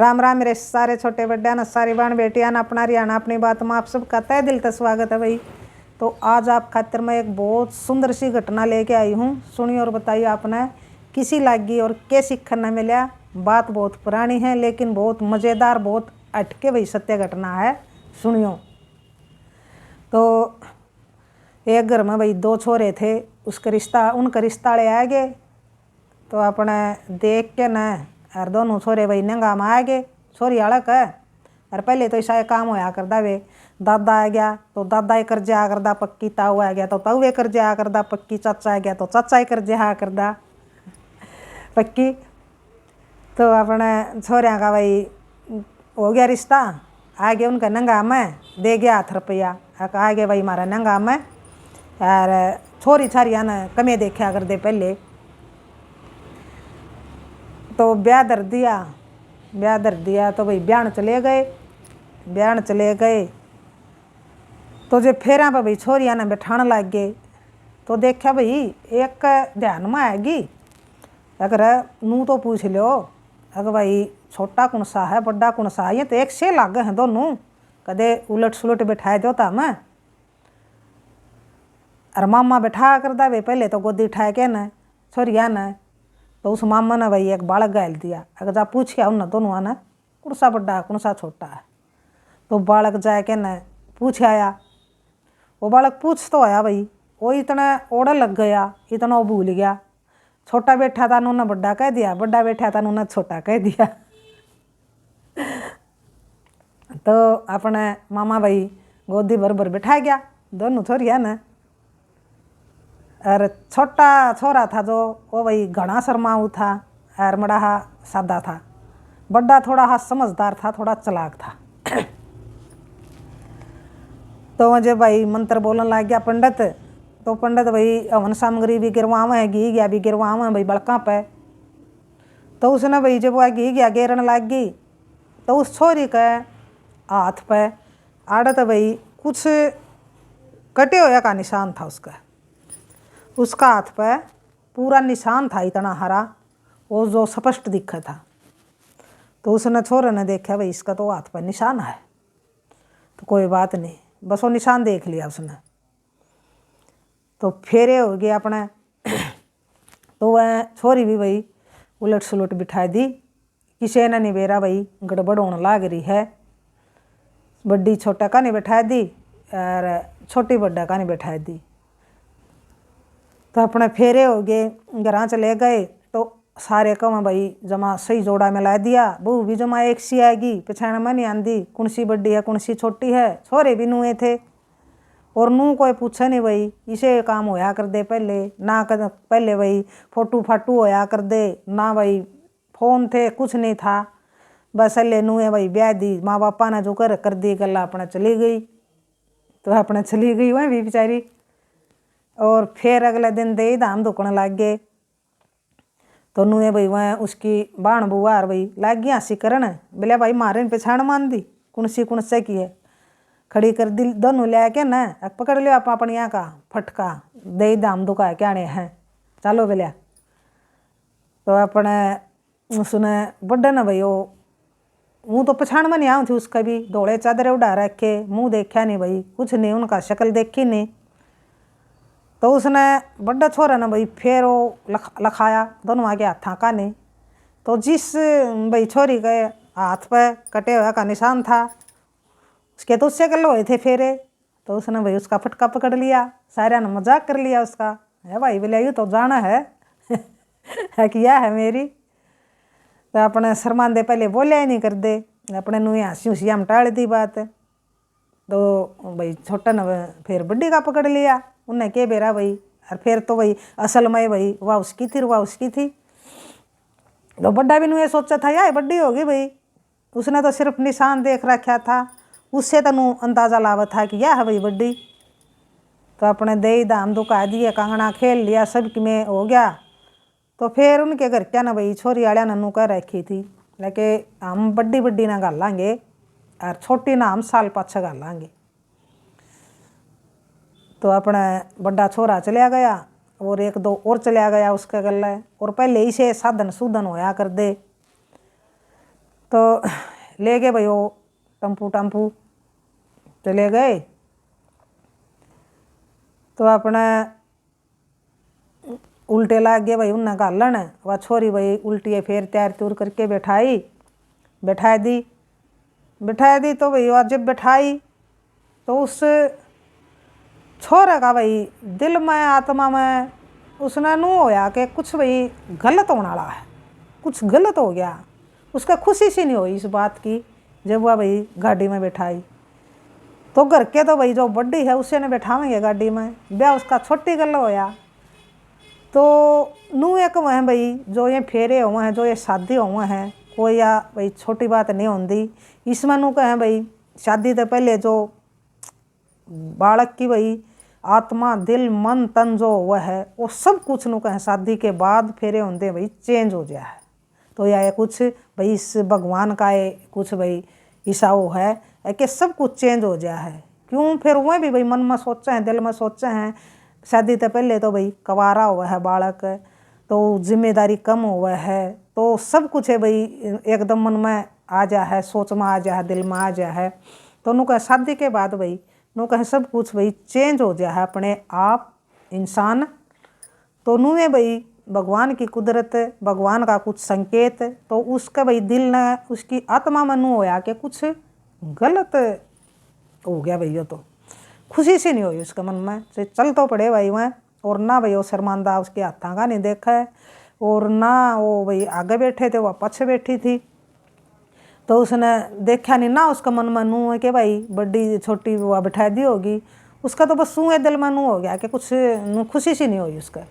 राम राम मेरे सारे छोटे बड्डे न सारी बहन बेटियां न अपना हरियाणा अपनी बात में आप सबका तहे दिल से स्वागत है भाई। तो आज आप खातिर मैं एक बहुत सुंदर सी घटना लेके आई हूँ। सुनिए और बताइए आपने किसी लागी और क्या सीखने मिला। बात बहुत पुरानी है लेकिन बहुत मज़ेदार, बहुत अटके भाई सत्य घटना है। सुनियो। तो एक घर में भाई दो छोरे थे, उनका रिश्ता ले आ गए। तो अपने देख के न और दोनों छोरे भाई नंगा में आ गए। छोरी अलग है और पहले तो ऐसा काम होया करदा वे, दादा आ गया तो दादा ही कर जा करदा पक्की, ताऊ आ गया तो ताऊ कर जा करदा पक्की, चाचा आ गया तो चाचा ही कर जा करदा पक्की। तो अपने छोरिया का भाई हो गया रिश्ता, आ गया उनका नंगा में, दे गया 8 रुपया, आ गया भाई हमारा नंगा में। और छोरी छारिया ने कमे देखा कर दे पहले। तो ब्याह धर दिया तो भाई ब्याह चले गए। तो जब फेरा पर भाई छोरिया ने बैठाने लग गए तो देखा भाई एक ध्यान में आएगी, अगर नू तो पूछ लो अगर भाई छोटा कौन सा है बड़ा कौन सा है, ये तो एक से लागे हैं दोनों, कदे उलट सुलट बैठाए दो था मैं। और मामा बैठा कर दा वे पहले तो गोदी उठाए के न छोरिया ने। तो उस मामा ने भाई एक बालक गाल दिया, अगर जा पूछ के आओ ना दोनों आना कौन सा बड़ा है कौन सा छोटा है। तो बालक जाए के न पूछ आया। वो बालक पूछ तो आया भाई, वो इतना ओड़ा लग गया, इतना वो भूल गया। छोटा बैठा था उन्होंने बड़ा कह दिया, बड़ा बैठा था उन्होंने छोटा कह दिया। तो अपने मामा भाई गोदी भर भर बैठा गया दोनों छोरिया ने। और छोटा छोरा था जो वो भाई घना शर्माऊ था और बड़ा सादा था। बड़ा थोड़ा समझदार था, थोड़ा चलाक था। तो जब भाई मंत्र बोलने लग गया पंडित, तो पंडित भाई हवन सामग्री भी गिरवावे है, घी गया भी गिरवावे है भाई बड़का पे। तो उसने भाई जब वह घी गया गिरने लग गई तो उस छोरी के हाथ पे आड़त भाई कुछ कटे हुए का निशान था उसका हाथ पे पूरा निशान था इतना हरा, वो जो स्पष्ट दिखा था। तो उसने छोरे ने देखा भाई इसका तो हाथ पे निशान है, तो कोई बात नहीं, बस वो निशान देख लिया उसने। तो फेरे हो गए अपने। तो वह छोरी भी भाई उलट सुलट बिठा दी, किसी ने नहीं बेरा भाई गड़बड़ होने लाग रही है। बड्डी छोटा का नहीं बैठा दी और छोटी बड्डा का नहीं बैठा दी। तो अपने फेरे हो गए, घर चले गए। तो सारे कम भाई जमा सही जोड़ा में ला दिया। बहू भी जमा एक सी आएगी, पछाण में नहीं आंदी कौन सी बड्डी है कौन सी छोटी है। छोरे भी नुए थे और नू कोई पूछे नहीं भाई, इसे काम होया कर दे पहले ना कर, पहले भाई फोटू फाटू होया कर दे ना भाई फोन थे कुछ नहीं था। बस अल्ले नुए भाई ब्याह दी, माँ बापा ने जो कर दी गला अपने चली गई। तो अपने चली गई वह भी बेचारी। और फिर अगले दिन दे धाम दुखने लग गए। तो नुए भाई वह उसकी बाण बुआ और भाई लाग गई हंसी करन, बोले भाई मारे पछाण मान दी कौन से की है, खड़ी कर दी दोनों ले के न पकड़ लियो आप अपनी यहाँ का फटका, दे धाम दुखा क्या ने हैं चलो बोलिया। तो अपने उसने बड्डे न भाई वो मुँह तो पछाण में नहीं आऊँ थी उसका भी, धोले चादरे उड़ा रखे, मुँह देखा नहीं भाई कुछ नहीं, उनका शक्ल देखी नहीं। तो उसने बड़ा छोरा ने भाई फिर वो लखाया दोनों आगे हाथा का नहीं। तो जिस भाई छोरी के हाथ पे कटे हुआ का निशान था उसके तो उससे कल हुए थे फेरे। तो उसने भाई उसका फटका पकड़ लिया, सारे ने मजाक कर लिया उसका, है भाई बोले यूँ तो जाना है है किया है मेरी। तो अपने शर्मांदे पहले बोले ही नहीं कर दे, अपने नुए हंसी उसी हम टाल दी बात। तो भाई छोटा ने फिर बड्डी का पकड़ लिया, उन्हें के बेरा भाई। और फिर तो भाई असल में भाई वाह उसकी थी। तो बड्डा भी नुए सोचा था यार बड्डी होगी भाई, उसने तो सिर्फ निशान देख रखा था, उससे तो नू अंदाज़ा लावा था कि यह है भाई बड्डी। तो अपने दही दाम दुका दिए, कंगना खेल लिया, सब में हो गया। तो फिर उनके घर क्या ना भाई छोरी आलिया ने नू कह रखी थी लेके हम बड्डी ना गालांगे और छोटी ना हम साल पाछे गालांगे। तो अपना बड़ा छोरा चलिया गया और एक दो और चलिया गया उसके गले, और पहले ही से साधन सूधन होया कर दे। तो ले गए भाई वो टम्पू चले गए। तो अपने उल्टे लाग गए भाई उन्हें घालन। वह छोरी भाई उल्टी फिर तैयार तूर करके बैठा दी। तो भाई वह जब बैठाई तो उस छोरे का भाई दिल में आत्मा में उसने नू होया कि कुछ भाई गलत होने वाला है, कुछ गलत हो गया। उसका खुशी सी नहीं हुई इस बात की। जब वह भाई गाड़ी में बैठाई तो घर के तो भाई जो बड्डी है उसे ने बैठावेंगे गाड़ी में, ब्याह उसका छोटी गल होया। तो नू एक वह भाई जो ये फेरे हुए हैं, जो ये शादी हुए हैं, कोई या भाई छोटी बात नहीं होती इसमें। नू कहें भाई शादी से पहले जो बालक की भाई आत्मा दिल मन तन जो हुआ है वो सब कुछ नू कहें शादी के बाद फेरे होंगे भाई चेंज हो गया है। तो यह कुछ भाई इस भगवान का ये कुछ भाई ईसा वो है कि सब कुछ चेंज हो गया है। क्यों फिर वह भी भाई मन में सोचे हैं, दिल में सोचे हैं शादी से पहले तो भाई कवारा हुआ है बालक, तो जिम्मेदारी कम हुआ है, तो सब कुछ है भाई एकदम मन में आ जा है, सोच में आ जा है, दिल में आ जा है। तो नू कहे शादी के बाद भाई नू कहे सब कुछ भाई चेंज हो जा है अपने आप इंसान। तो नू है भाई भगवान की कुदरत, भगवान का कुछ संकेत। तो उसका भाई दिल ने उसकी आत्मा में नू होया कि कुछ गलत हो गया भाई। ये तो खुशी से नहीं हुई उसके मन में से चल तो पड़े भाई वह। और ना भाई वो शर्मांदा उसके हाथों का नहीं देखा है, और ना वो भाई आगे बैठे थे वह पीछे बैठी थी। तो उसने देखा नहीं ना उसका मन में नू है कि भाई बड़ी छोटी वह बैठा दी होगी। उसका तो बस सूँ दिल में नू हो गया कि कुछ खुशी सी नहीं हुई उसका।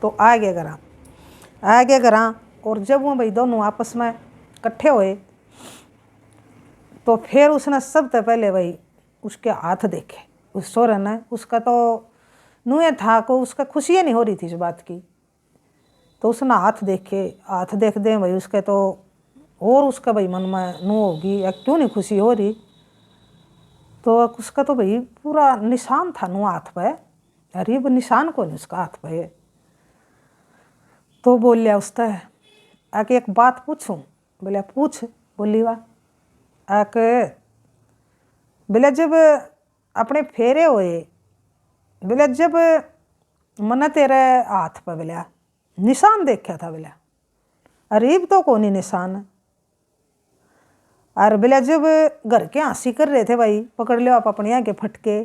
तो आगे करा और जब वो भाई दोनों आपस में इकट्ठे हुए तो फिर उसने सबसे पहले भाई उसके हाथ देखे उस सोरे ने। उसका तो नुए था को उसका खुशी नहीं हो रही थी इस बात की। तो उसने हाथ देख दे भाई उसके तो और उसका भाई मन में नू होगी या क्यों नहीं खुशी हो रही। तो उसका तो भाई पूरा निशान था नू हाथ पे। अरे वो निशान को नहीं उसका हाथ पे। तो बोल लिया उससे आके एक बात पूछूं। बोले पूछ। बोली वाह आके बोले जब अपने फेरे हुए, बोले जब मैंने तेरे हाथ पर बोला निशान देखा था, बोला अरीब तो कौन ही निशान। और बोले जब घर के हंसी कर रहे थे भाई पकड़ लियो आप अपने यहाँ के फटके,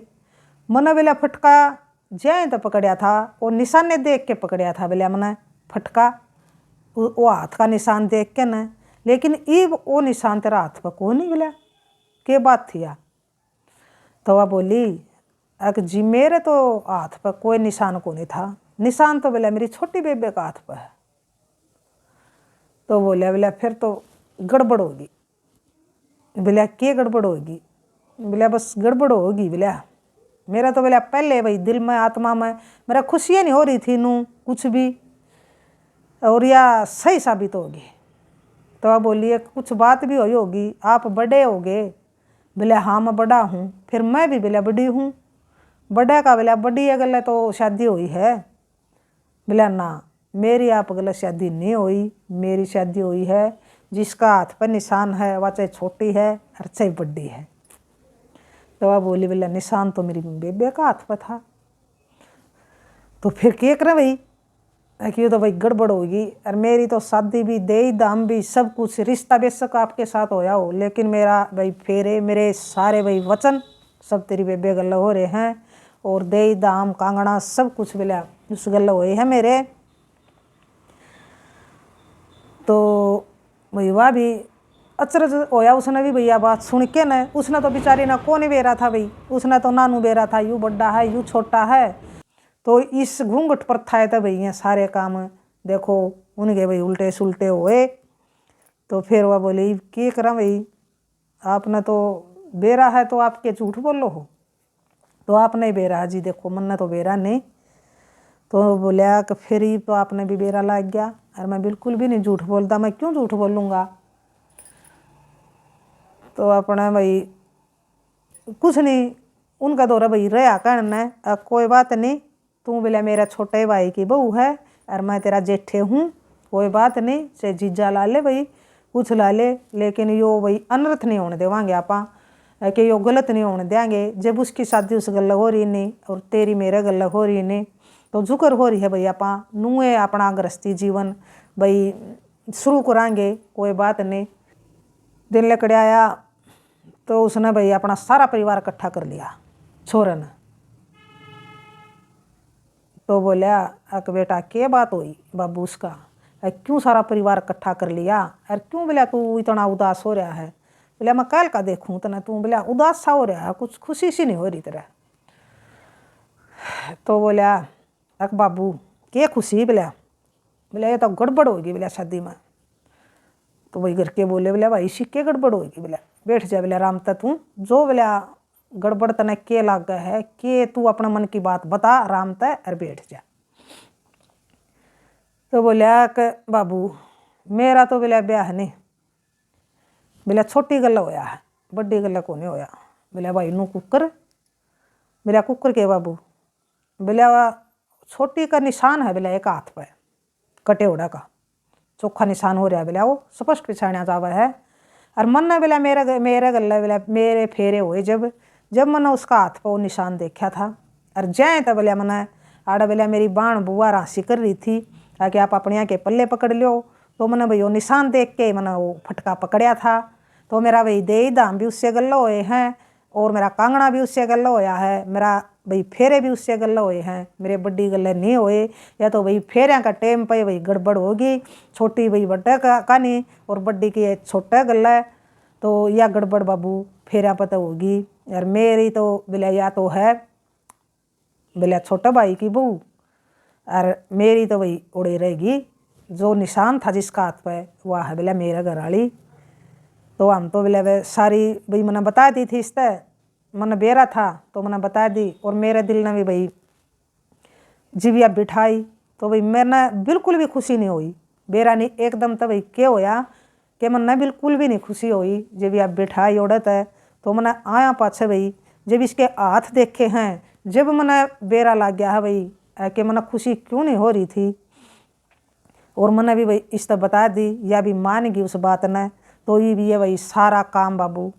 मैंने बोला फटका जय तो पकड़िया था और निशान ने देख के पकड़िया था। बोला मैंने फटका वो हाथ का निशान देख के न, लेकिन ईब वो निशान तेरा हाथ पर कौन नहीं। बोला के बात थी या। तो वह बोली अक जी मेरे तो हाथ पर कोई निशान को नहीं था, निशान तो बोला मेरी छोटी बेबे का हाथ पर है। तो बोला फिर तो गड़बड़ होगी। बोला क्या गड़बड़ होगी। बोला बस गड़बड़ होगी। बोला मेरा तो बोला पहले भाई दिल में आत्मा में मेरा खुशियाँ नहीं हो रही थी नू कुछ भी, और या सही साबित होगी। तो आप बोलिए कुछ बात भी हुई होगी, आप बड़े हो गए। बोले हाँ मैं बड़ा हूँ। फिर मैं भी बोला बड़ी हूँ। बड़ा का बोला बड़ी अगल तो शादी हुई है। बोला ना मेरी आप गलत शादी नहीं हुई, मेरी शादी हुई है जिसका हाथ पर निशान है वह चाहे छोटी है और चाहे बड़ी है। तो वह बोली बोला निशान तो मेरी बेबे का हाथ पर था। तो फिर क्या करें भाई कि तो भाई गड़बड़ होगी। और मेरी तो शादी भी दे दाम भी सब कुछ, रिश्ता बेशक आपके साथ होया हो लेकिन मेरा भाई फेरे मेरे सारे भाई वचन सब तेरी बेबे गल्ला हो रहे हैं, और दे दाम कांगड़ा सब कुछ बोला उस गल्ला हुए हैं मेरे। तो भाई वह भी अचरज होया उसने भी भैया बात सुन के न। उसने तो बेचारी ना कौन बेरा था भाई, उसने तो नानू बेरा था, यूँ बड़ा है यूँ छोटा है। तो इस घूंघट पर था तो भाई ये सारे काम देखो उनके भाई उल्टे सुलटे हुए। तो फिर वह बोली क्या करा भाई आपने तो बेरा है तो आप क्या झूठ बोलो हो। तो आपने ही बेरा जी देखो मन तो बेरा नहीं। तो बोलिया कि फिर ही तो आपने भी बेरा लग गया। और मैं बिल्कुल भी नहीं झूठ बोलता, मैं क्यों झूठ बोलूँगा। तो अपने भाई कुछ नहीं उनका दौरा भाई रहा कहने कोई बात नहीं, तू बोला मेरा छोटे भाई की बहू है और मैं तेरा जेठे हूँ, कोई बात नहीं चाहे जीजा ला ले भाई, कुछ ला ले, लेकिन यो भाई अनर्थ नहीं होने देवांगे आपा, कि यो गलत नहीं होने देंगे। जब उसकी शादी उस गल्ला हो रही नहीं और तेरी मेरे गल्ला हो रही नहीं, तो जुकर हो रही है भाई आपा नुए अपना गृहस्थी जीवन भाई शुरू करांगे, कोई बात नहीं। दिन लकड़े आया तो उसने भाई अपना सारा परिवार इकट्ठा कर लिया छोरे ने। तो बोलिया अक बेटा क्या बात हुई बाबू उसका, क्यों सारा परिवार इकट्ठा कर लिया, और क्यों बोलिया तू इतना उदास हो रहा है। बोलिया मैं कल का देखूं तना तू बोलिया उदास सा हो रहा है, कुछ खुशी सी नहीं हो रही तेरा। तो बोलिया अक बाबू क्या खुशी, बोलिया ये तो गड़बड़ होगी बोलिया शादी में। तो वही घर के बोले बोलिया भाई इसी क्या गड़बड़ होगी, बोलिया बैठ जा बोलिया राम तू जो बोलिया गड़बड़ तने के लाग है कि तू अपना मन की बात बता राम तय और बैठ जा। तो बोलिया कि बाबू मेरा तो बोलिया ब्याह नहीं, बोलिया छोटी गल्ला होया है, बड़ी गल्ला को नहीं होया। बोलिया भाई नू कुकर, बोलिया कुकर के बाबू, बोलिया छोटी का निशान है बोलिया एक हाथ पर कटेवड़ा का चोखा निशान हो रहा है, बोलिया वो स्पष्ट पिछाड़ा जावा है। और मन ने बोलिया मेरे गल्ला बोलिया मेरे फेरे हुए जब मैंने उसका हाथ पर वो निशान देखा था, और जाए तो बोलिया मैंने आड़ा बोलिया मेरी बाण बुआ राशि कर रही थी ताकि आप अपने यहाँ के पल्ले पकड़ लो, तो मैंने भाई वो निशान देख के मैंने वो फटका पकड़या था। तो मेरा भाई दे दाम भी उससे गल्ला हुए हैं, और मेरा कांगड़ा भी उससे गल्ला होया है, मेरा भाई फेरे भी उससे गल्ला हुए हैं, मेरे बड्डी गल्ले नहीं हुए। या तो भाई फेरिया का टेम पे भाई गड़बड़ होगी, छोटी भाई बड्डा का नहीं और बड्डी की छोटा गल्ला है, तो या गड़बड़ बाबू फेरा पता होगी। यार मेरी तो बोलिया या तो है बोलिया छोटा भाई की बहू, और मेरी तो भाई उड़े रहेगी, जो निशान था जिसका हाथ पे वह है बोलिया मेरा घर वाली। तो हम तो बोले वे सारी भाई मैंने बता दी थी, इस तरह मैंने बेरा था तो मैंने बता दी, और मेरे दिल ने भी भाई जीविया बिठाई। तो भाई मैंने बिल्कुल भी खुशी नहीं हुई, बेरा नहीं एकदम। तो भाई क्या होया कि मैंने बिल्कुल भी नहीं खुशी हुई जब आप बिठाई उड़त है। तो मैंने आया पाछे भाई जब इसके हाथ देखे हैं, जब मैंने बेरा लग गया है भाई कि मैंने खुशी क्यों नहीं हो रही थी, और मैंने भी भाई इस तरह बता दी या भी मान गई उस बात ने। तो ये भी है भाई सारा काम बाबू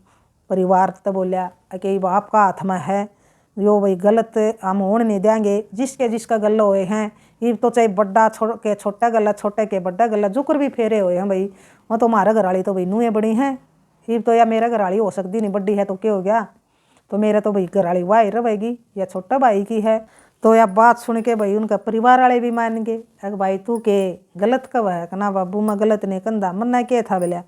परिवार तो बोलिया कि बाप का हाथ में है, जो भाई गलत हम होने नहीं देंगे, जिसके जिसका गल्ला हुए हैं ये तो चाहे बड्डा के छोटा गल्ला छोटे के बड्डा गल्ला जुकर भी फेरे हुए हैं भाई, वो तो हमारा घर वाली तो भाई नूहें बड़ी हैं, ये तो या मेरा घर वाली हो सकती नहीं, बड्डी है तो क्या हो गया, तो मेरा तो भाई घर वाली वाही रहेगी या छोटा भाई की है। तो यह बात सुन के भाई उनका परिवार वाले भी मान गए, अगर भाई तू के गलत कब है ना बाबू मैं गलत नहीं कंधा, मन्ना क्या था बोलिया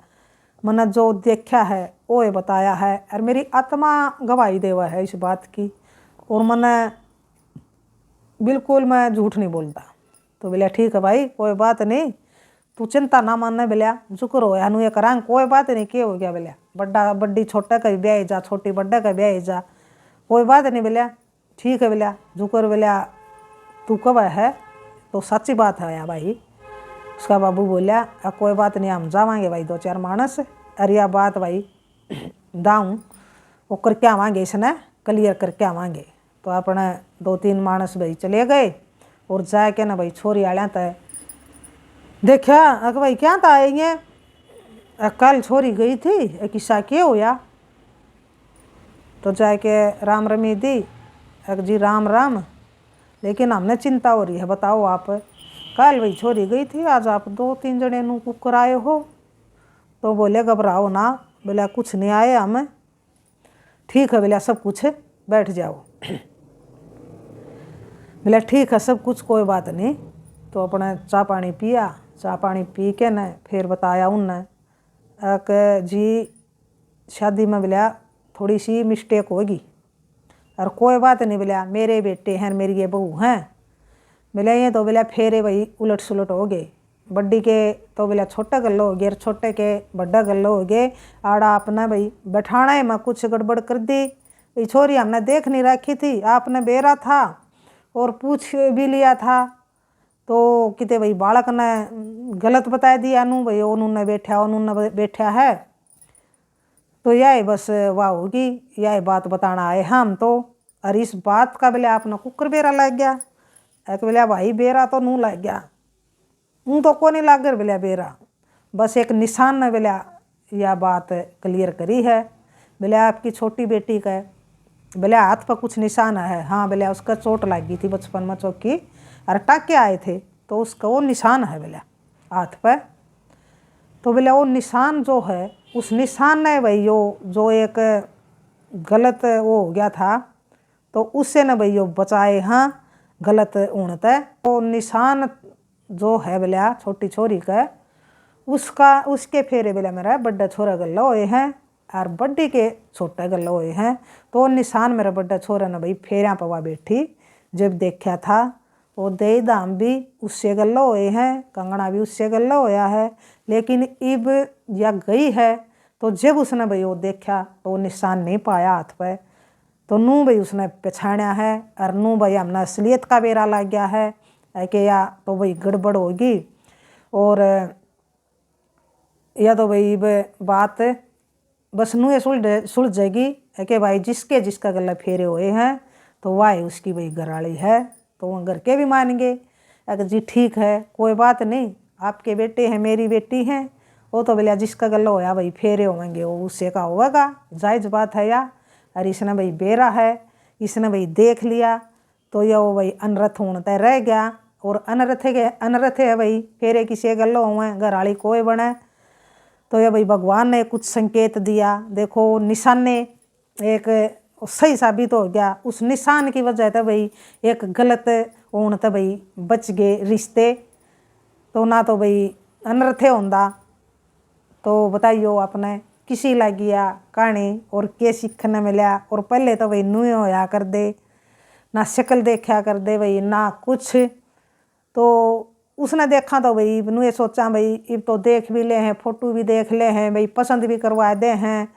मैंने जो देखा है वो ये बताया है, और मेरी आत्मा गवाही देवा है इस बात की, और मैंने बिल्कुल मैं झूठ नहीं बोलता। तो बोलिया ठीक है भाई कोई बात नहीं, तू चिंता ना मानने बोलिया जुक्र हो या ये करांग कोई बात नहीं, क्या हो गया बोलिया बड्डा बड्डी छोटा का ब्याह जा, छोटी बड्डा का ब्याह जा, कोई बात नहीं बोलिया ठीक है बोलिया जुक्र। बोलिया तू कब है, तो सच्ची बात है या भाई। उसका बाबू बोलिया कोई बात नहीं हम जावांगे भाई 2-4 मानस, अरे यह बात भाई दाऊँ वो करके आवांगे, इसने क्लियर करके आवांगे। तो अपने 2-3 मानस भाई चले गए, और जाके ना भाई छोरी आया तय देखा अक भाई क्या था ये कल छोरी गई थी किस्सा क्या होया। तो जाके राम रमी दी अक जी राम राम, लेकिन हमने चिंता हो रही है बताओ आप, कल भाई छोरी गई थी आज आप 2-3 जने नू कुकर आए हो। तो बोले घबराओ ना, बोला कुछ नहीं आए हम, ठीक है बोला सब कुछ है बैठ जाओ। बोला ठीक है सब कुछ कोई बात नहीं। तो अपने चाय पानी पिया, चाय पानी पी के न फिर बताया उनने कि जी शादी में बोला थोड़ी सी मिस्टेक होगी, और कोई बात नहीं बोला मेरे बेटे हैं मेरी ये बहू हैं। बोला ये तो बोला फेरे भाई उलट सुलट हो गए, बड्डी के तो बोला छोटा गल्लो हो गया, छोटे के बड्डा गल्लो हो गए, आड़ा आपने भाई बैठाना में कुछ गड़बड़ कर दी, ये छोरी हमने देख नहीं रखी थी, आपने बेरा था और पूछ भी लिया था, तो किते भाई बालक ने गलत बता दिया नू भाई उन्होंने बैठा है। तो यह बस वाह होगी यह बात बताना आए हम तो, और इस बात का बोले आपने कुकर बेरा लग गया, एक बोलिया भाई बेरा तो नू लग गया, ऊँ तो को नहीं लाग बोलिया बेरा, बस एक निशान ने बोले यह बात क्लियर करी है। बोले आपकी छोटी बेटी का बोले हाथ पर कुछ निशान है। हाँ बोले उसका चोट लग गई थी बचपन में चौकी और टाके आए थे तो उसका वो निशान है बोले हाथ पर। तो बोले वो निशान जो है उस निशान ने भाई जो एक गलत वो हो गया था तो उससे न भाई बचाए हाँ गलत ऊणते। वो निशान जो है बोले छोटी छोरी का उसके फेरे बोले मेरा बड्डा छोरा गल्ला हुए हैं और बड्डी के छोटा गल्ला हुए हैं। तो वो निशान मेरा बड्डा छोरा ने भाई फेरिया पवा बैठी जब देखा था। वो दे दाम भी उससे गल्ला हुए हैं, कंगना भी उससे गल्ला होया है। लेकिन इब या गई है तो जब उसने भाई वो देखा तो वो निशान नहीं पाया हाथ पे। तो नू भाई उसने पछाड़ा है और नू भाई हमने असलियत का बेरा लग गया है कि या तो भाई गड़बड़ होगी और या तो भाई बात बस नू ये सुलझ जाएगी कि भाई जिसका गला फेरे हुए हैं तो वह उसकी भाई घरवाली है। तो वो घर के भी मानेंगे अगर जी ठीक है कोई बात नहीं आपके बेटे हैं मेरी बेटी हैं। वो तो बोलिया जिसका गला होया भाई फेरे होंगे वो उससे का होगा जायज़ बात है या। और इसने भाई बेरा है इसने भाई देख लिया तो यह वो भाई अनरथ होने रह गया। और अनरथ है भाई फेरे किसी गल्लो हुए घरवाली कोई बने। तो यह भाई भगवान ने कुछ संकेत दिया। देखो निशान ने एक सही साबित हो गया। उस निशान की वजह से भाई एक गलत होने तो भाई बच गए रिश्ते। तो ना तो भाई अनर्थे होंदा। तो बताइयो आपने किसी लगिया कहानी और के सीखने मिला। और पहले तो भाई नुए होया कर दे ना शक्ल देखा कर दे भाई ना कुछ। तो उसने देखा तो भाई नुए सोचा भाई इब तो देख भी ले हैं फोटो भी देख ले हैं भाई पसंद भी करवा दे हैं।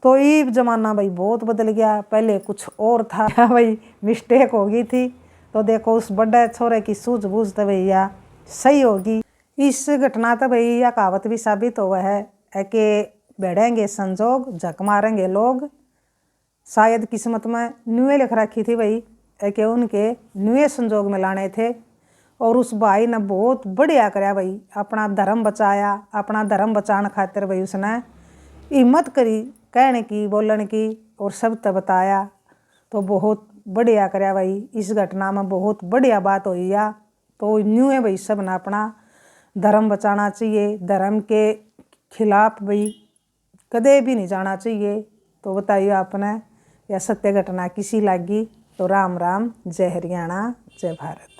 तो ये ज़माना भाई बहुत बदल गया पहले कुछ और था भाई मिस्टेक हो गई थी। तो देखो उस बड़े छोरे की सूझबूझ तो भैया सही होगी। इस घटना तो भाई यह कहावत भी साबित हुआ है कि बढ़ेंगे संजोग झक मारेंगे लोग। शायद किस्मत में नुए लिख रखी थी भाई कि उनके नुए संजोग में लाने थे। और उस भाई ने बहुत बढ़िया कराया भाई अपना धर्म बचाया। अपना धर्म बचाने खातिर भाई उसने हिम्मत करी कहने की बोलने की और सब तो बताया। तो बहुत बढ़िया कराया भाई इस घटना में बहुत बढ़िया बात हुई या। तो न्यू है भाई सब ने अपना धर्म बचाना चाहिए। धर्म के खिलाफ भाई कदे भी नहीं जाना चाहिए। तो बताइए आपने यह सत्य घटना किसी लगी। तो राम राम जय हरियाणा जय भारत।